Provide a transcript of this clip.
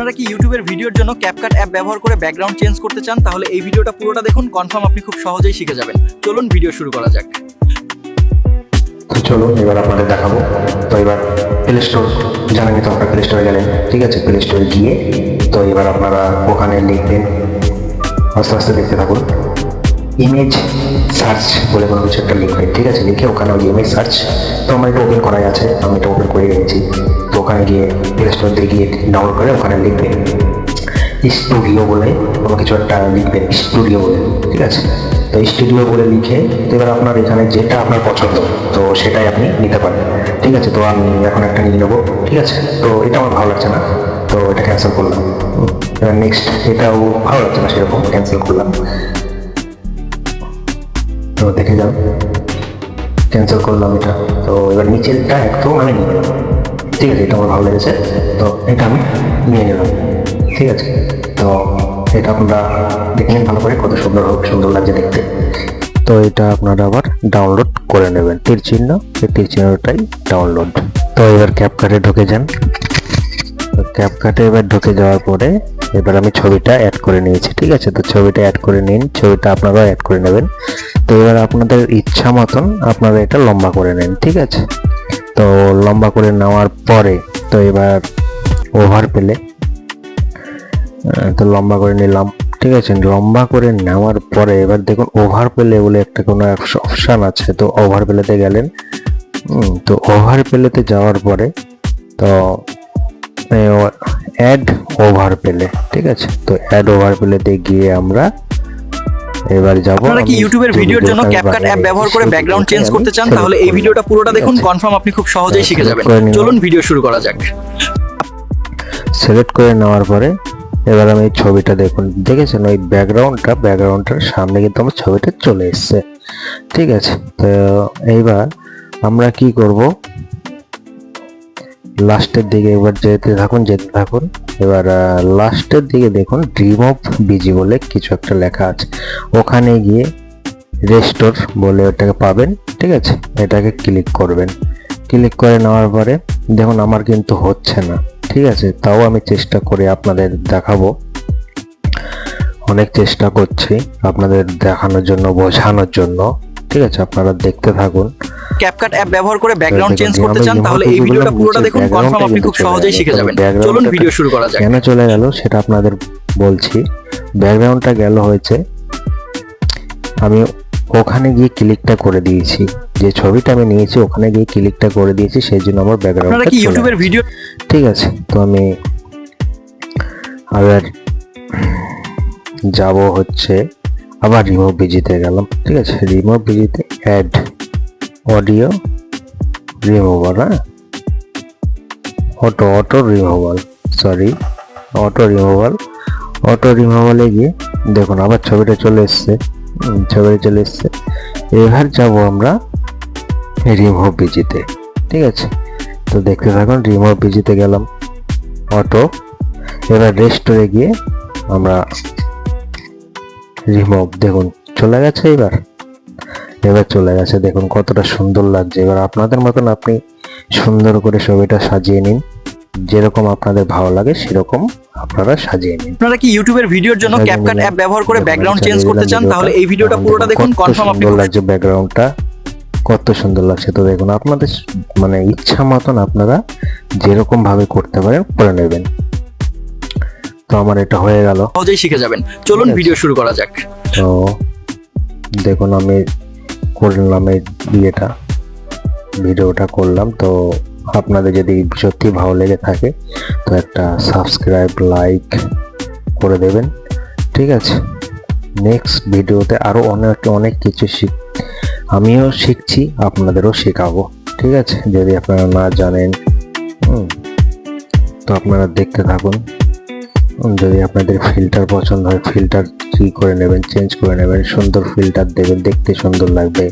আপনারা কি ইউটিউবের ভিডিওর জন্য ক্যাপকাট অ্যাপ ব্যবহার করে ব্যাকগ্রাউন্ড চেঞ্জ করতে চান? তাহলে এই ভিডিওটা পুরোটা দেখুন, কনফার্ম আপনি খুব সহজেই শিখে যাবেন। চলুন ভিডিও শুরু করা যাক। তো চলুন এবার আপনাদের দেখাবো। তো এবার প্লে স্টোর, জানেনই তো আপনারা প্লে স্টোরে গেলেন, ঠিক আছে। প্লে স্টোরে গিয়ে তো এবার আপনারা ওখানে লিখবেন, আস্তে আস্তে দেখতে থাকুন, ইমেজ সার্চ বলে কোনো কিছু একটা লিখবেন, ঠিক আছে। লিখে ওখানে ওই ইমেজ সার্চ, তো আমার এটা ওপেন করাই আছে, আমি এটা ওপেন করে রেখেছি। তো ওখানে গিয়ে প্লে স্টোর দিয়ে গিয়ে ডাউনলোড করে ওখানে লিখবেন স্টুডিও বলে কোনো কিছু একটা লিখবেন, স্টুডিও বলে, ঠিক আছে। তো স্টুডিও বলে লিখে তো এবার আপনার এখানে যেটা আপনার পছন্দ তো সেটাই আপনি নিতে পারেন, ঠিক আছে। তো আমি এখন একটা নিয়ে নেবো, ঠিক আছে। তো এটা আমার ভালো লাগছে না, তো এটা ক্যান্সেল করলাম। এবার নেক্সট, এটাও ভালো লাগছে না সেরকম, ক্যান্সেল করলাম। তো দেখে যাও, ক্যান্সেল করলাম এটা। তো এবার নিচেরটা একদম আমি নিয়ে নিলাম, ঠিক আছে। এটা আমার ভালো লেগেছে, তো এটা আমি নিয়ে নিলাম, ঠিক আছে। তো এটা আপনারা দেখে নিন ভালো করে, কত সুন্দর লাগছে দেখতে। তো এটা আপনারা আবার ডাউনলোড করে নেবেন, তীর চিহ্ন, এই তীর চিহ্নটাই ডাউনলোড। তো এবার ক্যাপকাটে ঢুকে যান। তো ক্যাপকাটে এবার ঢুকে যাওয়ার পরে এবার আমি ছবিটা অ্যাড করে নিয়েছি, ঠিক আছে। তো ছবিটা অ্যাড করে নিন, ছবিটা আপনারাও অ্যাড করে নেবেন। তো এবার আপনাদের ইচ্ছা মতন আপনারা এটা লম্বা করে নেন, ঠিক আছে। তো লম্বা করে নেওয়ার পরে তো এবার ওভার পেলে, তো লম্বা করে নিলাম, ঠিক আছে। লম্বা করে নেওয়ার পরে এবার দেখুন ওভার পেলে বলে একটা কোনো অপশান আছে, তো ওভার পেলেতে গেলেন। তো ওভার পেলেতে যাওয়ার পরে তো অ্যাড ওভার পেলে, ঠিক আছে। তো অ্যাড ওভার পেলেতে গিয়ে আমরা এবার যাব। আপনারা কি ইউটিউবের ভিডিওর জন্য ক্যাপকাট অ্যাপ ব্যবহার করে ব্যাকগ্রাউন্ড চেঞ্জ করতে চান? তাহলে এই ভিডিওটা পুরোটা দেখুন, কনফার্ম আপনি খুব সহজেই শিখে যাবেন। চলুন ভিডিও শুরু করা যাক। সিলেক্ট করে নেওয়ার পরে এবার আমি এই ছবিটা দেখেছেন ওই ব্যাকগ্রাউন্ডটার সামনে কিন্তু আমার ছবিটা চলে এসছে, ঠিক আছে। তো এইবার আমরা কি করব, লাস্টের দিকে এবার যেতে থাকুন। এবার লাস্টের দিকে দেখুন রিমুভ বিজি বলে কিছু একটা লেখা আছে, ওখানে গিয়ে রেস্টোর বলে ওটাকে পাবেন, ঠিক আছে। এটাকে ক্লিক করবেন। ক্লিক করে নেওয়ার পরে দেখুন আমার কিন্তু হচ্ছে না, ঠিক আছে। তাও আমি চেষ্টা করে আপনাদের দেখাবো, অনেক চেষ্টা করছি আপনাদের দেখানোর জন্য, বোঝানোর জন্য, ঠিক আছে। আপনারা দেখতে থাকুন। ক্যাপকাট অ্যাপ ব্যবহার করে ব্যাকগ্রাউন্ড চেঞ্জ করতে চান? তাহলে এই ভিডিওটা পুরোটা দেখুন, কনফার্ম আপনি খুব সহজেই শিখে যাবেন। চলুন ভিডিও শুরু করা যাক। কেন চলে গেল সেটা আপনাদের বলছি। ব্যাকগ্রাউন্ডটা গেল হয়েছে, আমি ওখানে গিয়ে ক্লিকটা করে দিয়েছি, যে ছবিটা আমি নিয়েছি ওখানে গিয়ে ক্লিকটা করে দিয়েছি, সেই জন্য আমার ব্যাকগ্রাউন্ডটা আপনারা কি ইউটিউবের ভিডিও, ঠিক আছে। তো আমি আবার যাব হচ্ছে, আবার রিমুভ বিজিতে গেলাম, ঠিক আছে। রিমুভ বিজিতে অ্যাড অডিও রিমুভার, হ্যাঁ, অটো রিমুভালে গিয়ে দেখুন আবার ছবিটা চলে এসছে, এবার যাব আমরা রিমুভ বিজিতে, ঠিক আছে। তো দেখতে থাকুন, রিমুভ বিজিতে গেলাম, অটো। এবার রেস্টোরে গিয়ে আমরা রিমুভ, দেখুন চলে গেছে। এবার চলে গেছে, দেখুন কতটা সুন্দর লাগছে। এবার আপনাদের মতন আপনি সুন্দর করে ছবিটা সাজিয়ে নিন, যেরকম আপনাদের ভালো লাগে সেরকম আপনারা সাজিয়ে নিন। আপনারা কি ইউটিউবের ভিডিওর জন্য ক্যাপকাট অ্যাপ ব্যবহার করে ব্যাকগ্রাউন্ড চেঞ্জ করতে চান? তাহলে এই ভিডিওটা পুরোটা দেখুন, কনফার্ম আপনি সুন্দর লাগছে, ব্যাকগ্রাউন্ডটা কত সুন্দর লাগছে। তো দেখুন আপনাদের মানে ইচ্ছা মতন আপনারা যেরকম ভাবে করতে পারেন করে নেবেন। তো আমার এটা হয়ে গেল, সহজেই শিখে যাবেন। চলুন ভিডিও শুরু করা যাক। তো দেখুন আমি করলাম এই ভিডিওটা করলাম। তো আপনাদের যদি সত্যি ভালো লেগে থাকে তো একটা সাবস্ক্রাইব, লাইক করে দেবেন, ঠিক আছে। নেক্সট ভিডিওতে আরো অনেক কিছু আমিও শিখছি, আপনাদেরও শেখাবো, ঠিক আছে। যদি আপনারা না জানেন তো আপনারা দেখতে থাকুন। যদি আপনাদের ফিল্টার পছন্দ হয়, ফিল্টার কি করে নেবেন, চেঞ্জ করে নেবেন, সুন্দর ফিল্টার দেবেন, দেখতে সুন্দর লাগবে।